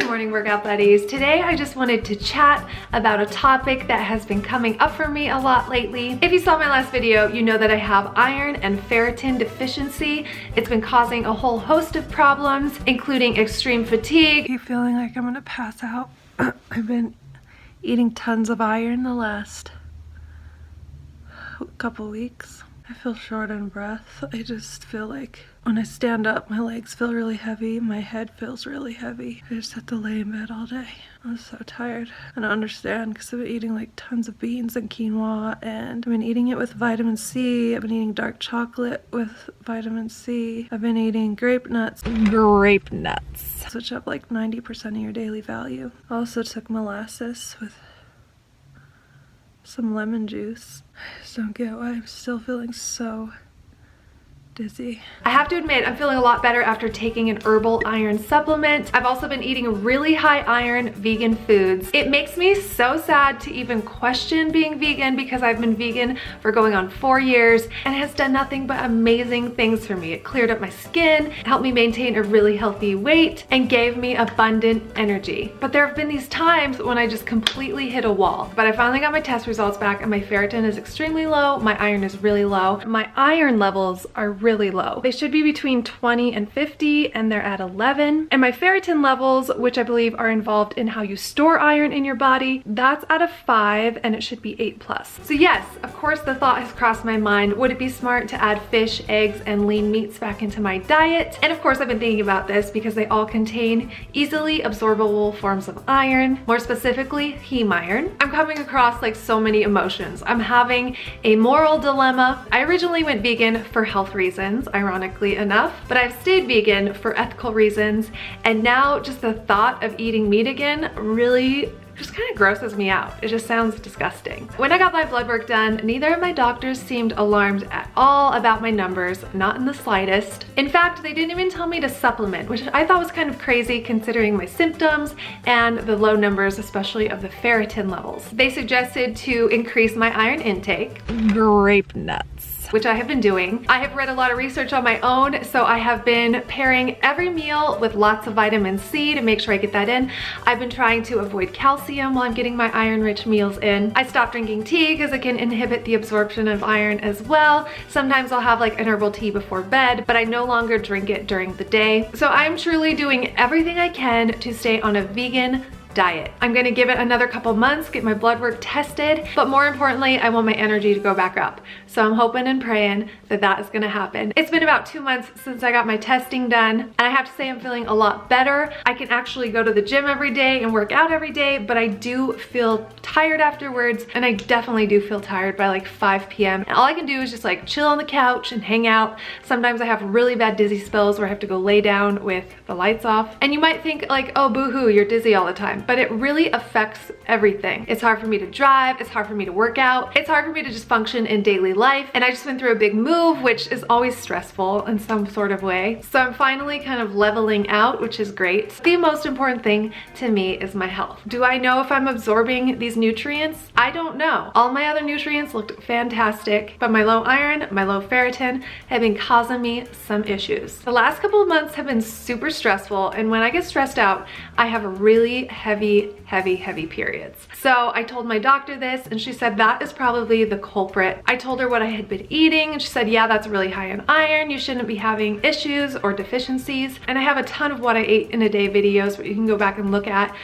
morning, workout buddies. Today I just wanted to chat about a topic that has been coming up for me a lot lately. If you saw my last video, you know that I have iron and ferritin deficiency. It's been causing a whole host of problems, including extreme fatigue. I keep feeling like I'm gonna pass out. I've been eating tons of iron the last couple weeks. I feel short on breath. I just feel like when I stand up, my legs feel really heavy. My head feels really heavy. I just have to lay in bed all day. I'm so tired. I don't understand because I've been eating like tons of beans and quinoa, and I've been eating it with vitamin C. I've been eating dark chocolate with vitamin C. I've been eating grape nuts. Which have like 90% of your daily value. I also took molasses with some lemon juice. I just don't get why I'm still feeling so dizzy. I have to admit, I'm feeling a lot better after taking an herbal iron supplement. I've also been eating really high iron vegan foods. It makes me so sad to even question being vegan because I've been vegan for going on 4 years and it has done nothing but amazing things for me. It cleared up my skin, helped me maintain a really healthy weight, and gave me abundant energy. But there have been these times when I just completely hit a wall. But I finally got my test results back and my ferritin is extremely low, my iron is really low. My iron levels are really low. They should be between 20 and 50 and they're at 11. And my ferritin levels, which I believe are involved in how you store iron in your body, that's at a 5 and it should be 8+. So yes, of course the thought has crossed my mind, would it be smart to add fish, eggs, and lean meats back into my diet? And of course I've been thinking about this because they all contain easily absorbable forms of iron, more specifically heme iron. I'm coming across like so many emotions. I'm having a moral dilemma. I originally went vegan for health reasons, ironically enough, but I've stayed vegan for ethical reasons, and now just the thought of eating meat again really just kind of grosses me out. It just sounds disgusting. When I got my blood work done, neither of my doctors seemed alarmed at all about my numbers, not in the slightest. In fact, they didn't even tell me to supplement, which I thought was kind of crazy considering my symptoms and the low numbers, especially of the ferritin levels. They suggested to increase my iron intake. Grape nuts. Which I have been doing. I have read a lot of research on my own, so I have been pairing every meal with lots of vitamin C to make sure I get that in. I've been trying to avoid calcium while I'm getting my iron-rich meals in. I stopped drinking tea because it can inhibit the absorption of iron as well. Sometimes I'll have like an herbal tea before bed, but I no longer drink it during the day. So I'm truly doing everything I can to stay on a vegan diet. I'm gonna give it another couple months, get my blood work tested, but more importantly, I want my energy to go back up. So I'm hoping and praying that that is gonna happen. It's been about 2 months since I got my testing done, and I have to say I'm feeling a lot better. I can actually go to the gym every day and work out every day, but I do feel tired afterwards, and I definitely do feel tired by like 5 p.m. And all I can do is just like chill on the couch and hang out. Sometimes I have really bad dizzy spells where I have to go lay down with the lights off. And you might think like, oh boo-hoo, you're dizzy all the time. But it really affects everything. It's hard for me to drive, it's hard for me to work out, it's hard for me to just function in daily life, and I just went through a big move, which is always stressful in some sort of way. So I'm finally kind of leveling out, which is great. The most important thing to me is my health. Do I know if I'm absorbing these nutrients? I don't know. All my other nutrients looked fantastic, but my low iron, my low ferritin have been causing me some issues. The last couple of months have been super stressful, and when I get stressed out, I have really heavy periods. So I told my doctor this, and she said that is probably the culprit. I told her what I had been eating, and she said, yeah, that's really high in iron. You shouldn't be having issues or deficiencies. And I have a ton of what I ate in a day videos that you can go back and look at,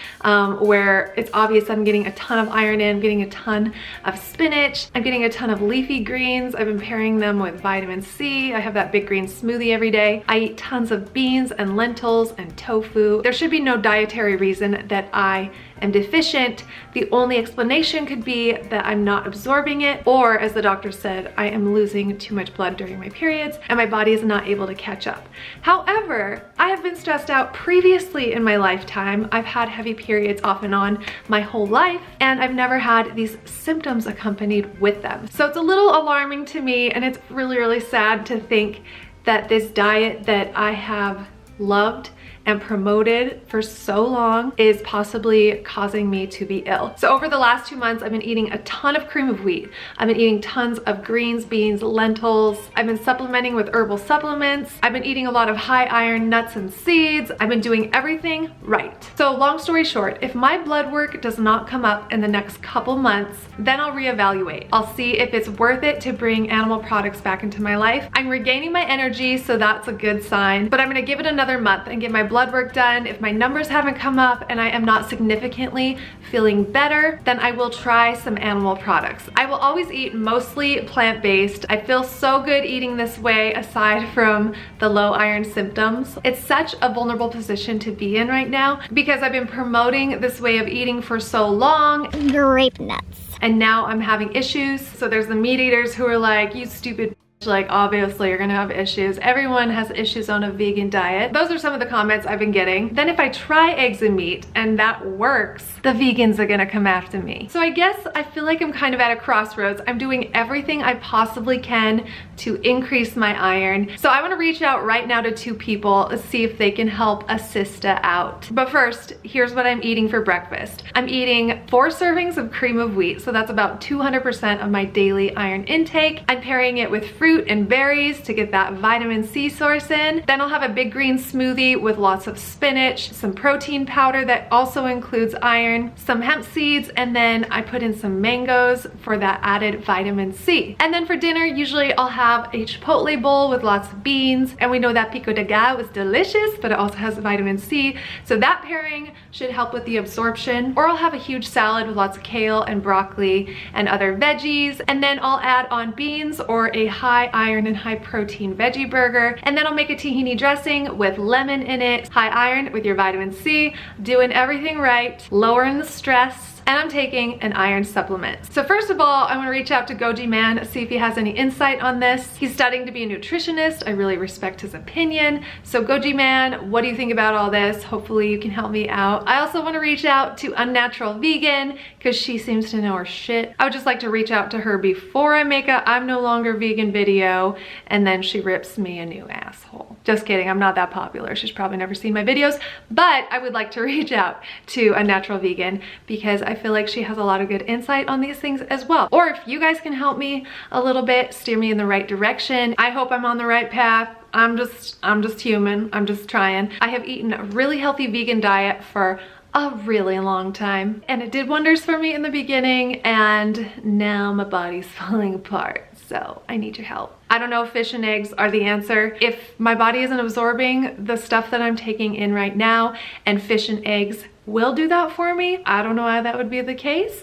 where it's obvious I'm getting a ton of iron in, I'm getting a ton of spinach, I'm getting a ton of leafy greens. I've been pairing them with vitamin C. I have that big green smoothie every day. I eat tons of beans and lentils and tofu. There should be no dietary reason that I am deficient. The only explanation could be that I'm not absorbing it, or as the doctor said, I am losing too much blood during my periods and my body is not able to catch up. However, I have been stressed out previously in my lifetime. I've had heavy periods off and on my whole life, and I've never had these symptoms accompanied with them. So it's a little alarming to me, and it's really, really sad to think that this diet that I have loved and promoted for so long is possibly causing me to be ill. So over the last 2 months, I've been eating a ton of cream of wheat. I've been eating tons of greens, beans, lentils. I've been supplementing with herbal supplements. I've been eating a lot of high iron nuts and seeds. I've been doing everything right. So long story short, if my blood work does not come up in the next couple months, then I'll reevaluate. I'll see if it's worth it to bring animal products back into my life. I'm regaining my energy, so that's a good sign, but I'm gonna give it another month and get my blood work done. If my numbers haven't come up and I am not significantly feeling better, then I will try some animal products. I will always eat mostly plant-based. I feel so good eating this way aside from the low iron symptoms. It's such a vulnerable position to be in right now because I've been promoting this way of eating for so long. Grape nuts. And now I'm having issues. So there's the meat eaters who are like, you stupid bitch, like obviously you're gonna have issues. Everyone has issues on a vegan diet. Those are some of the comments I've been getting. Then if I try eggs and meat and that works, the vegans are gonna come after me. So I guess I feel like I'm kind of at a crossroads. I'm doing everything I possibly can to increase my iron. So I wanna reach out right now to 2 people to see if they can help a sister out. But first, here's what I'm eating for breakfast. I'm eating 4 servings of cream of wheat, so that's about 200% of my daily iron intake. I'm pairing it with fruit and berries to get that vitamin C source in. Then I'll have a big green smoothie with lots of spinach, some protein powder that also includes iron, some hemp seeds, and then I put in some mangoes for that added vitamin C. And then for dinner, usually I'll have a chipotle bowl with lots of beans, and we know that pico de gallo is delicious, but it also has vitamin C, so that pairing should help with the absorption. Or I'll have a huge salad with lots of kale and broccoli and other veggies, and then I'll add on beans or a high iron and high protein veggie burger, and then I'll make a tahini dressing with lemon in it. High iron with your vitamin C, doing everything right, lowering the stress, and I'm taking an iron supplement. So first of all, I want to reach out to Gojiman, see if he has any insight on this. He's studying to be a nutritionist. I really respect his opinion. So Gojiman, what do you think about all this? Hopefully you can help me out. I also want to reach out to Unnatural Vegan because she seems to know her shit. I would just like to reach out to her before I make a I'm no longer vegan video and then she rips me a new asshole. Just kidding, I'm not that popular. She's probably never seen my videos, but I would like to reach out to Unnatural Vegan because I feel like she has a lot of good insight on these things as well. Or if you guys can help me a little bit, steer me in the right direction. I hope I'm on the right path. I'm just human. I'm just trying. I have eaten a really healthy vegan diet for a really long time, and it did wonders for me in the beginning, and now my body's falling apart. So I need your help. I don't know if fish and eggs are the answer. If my body isn't absorbing the stuff that I'm taking in right now, and fish and eggs will do that for me, I don't know why that would be the case.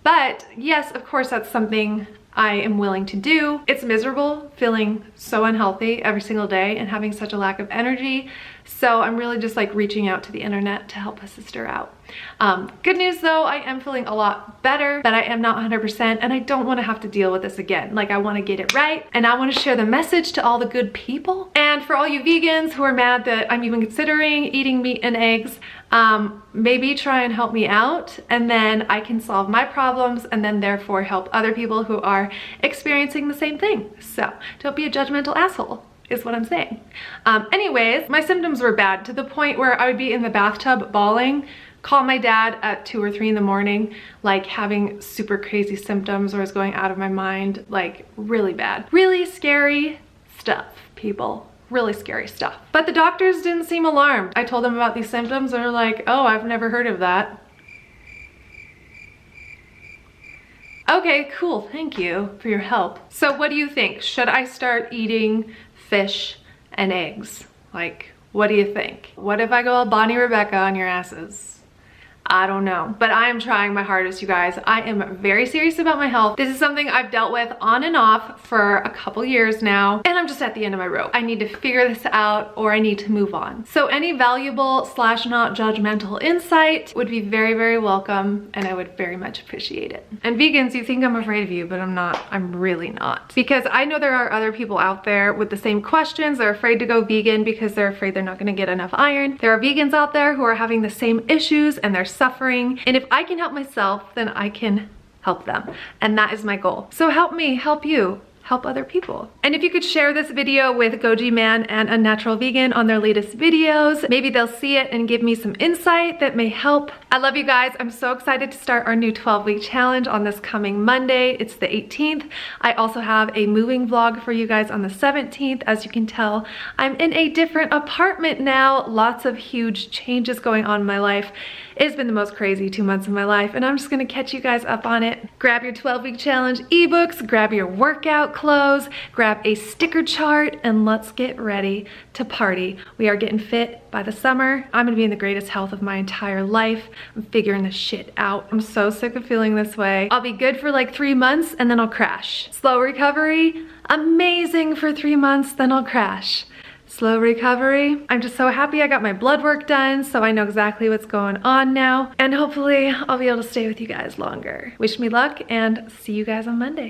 But yes, of course, that's something I am willing to do. It's miserable feeling so unhealthy every single day and having such a lack of energy. So I'm really just like reaching out to the internet to help a sister out. Good news though, I am feeling a lot better, but I am not 100% and I don't want to have to deal with this again. Like I want to get it right and I want to share the message to all the good people. And for all you vegans who are mad that I'm even considering eating meat and eggs, maybe try and help me out and then I can solve my problems and then therefore help other people who are experiencing the same thing. So don't be a judgmental asshole, is what I'm saying. Anyways, my symptoms were bad to the point where I would be in the bathtub bawling, call my dad at 2 or 3 in the morning, like having super crazy symptoms or I was going out of my mind, like really bad. Really scary stuff, people. Really scary stuff. But the doctors didn't seem alarmed. I told them about these symptoms and they're like, oh, I've never heard of that. Okay, cool, thank you for your help. So what do you think? Should I start eating fish and eggs? Like, what do you think? What if I go all Bonnie Rebecca on your asses? I don't know, but I am trying my hardest, you guys. I am very serious about my health. This is something I've dealt with on and off for a couple years now, and I'm just at the end of my rope. I need to figure this out or I need to move on. So any valuable / not judgmental insight would be very, very welcome, and I would very much appreciate it. And vegans, you think I'm afraid of you, but I'm not. I'm really not. Because I know there are other people out there with the same questions. They're afraid to go vegan because they're afraid they're not gonna get enough iron. There are vegans out there who are having the same issues and they're suffering, and if I can help myself, then I can help them, and that is my goal. So help me help you. help other people. And if you could share this video with Gojiman and Unnatural Vegan on their latest videos, maybe they'll see it and give me some insight that may help. I love you guys. I'm so excited to start our new 12-week challenge on this coming Monday. It's the 18th. I also have a moving vlog for you guys on the 17th. As you can tell, I'm in a different apartment now. Lots of huge changes going on in my life. It's been the most crazy 2 months of my life, and I'm just gonna catch you guys up on it. Grab your 12-week challenge ebooks, grab your workout clothes, grab a sticker chart, and let's get ready to party. We are getting fit by the summer. I'm gonna be in the greatest health of my entire life. I'm figuring this shit out. I'm so sick of feeling this way. I'll be good for like 3 months and then I'll crash. Slow recovery, amazing for 3 months, then I'll crash. Slow recovery. I'm just so happy I got my blood work done, so I know exactly what's going on now. And hopefully I'll be able to stay with you guys longer. Wish me luck and see you guys on Monday.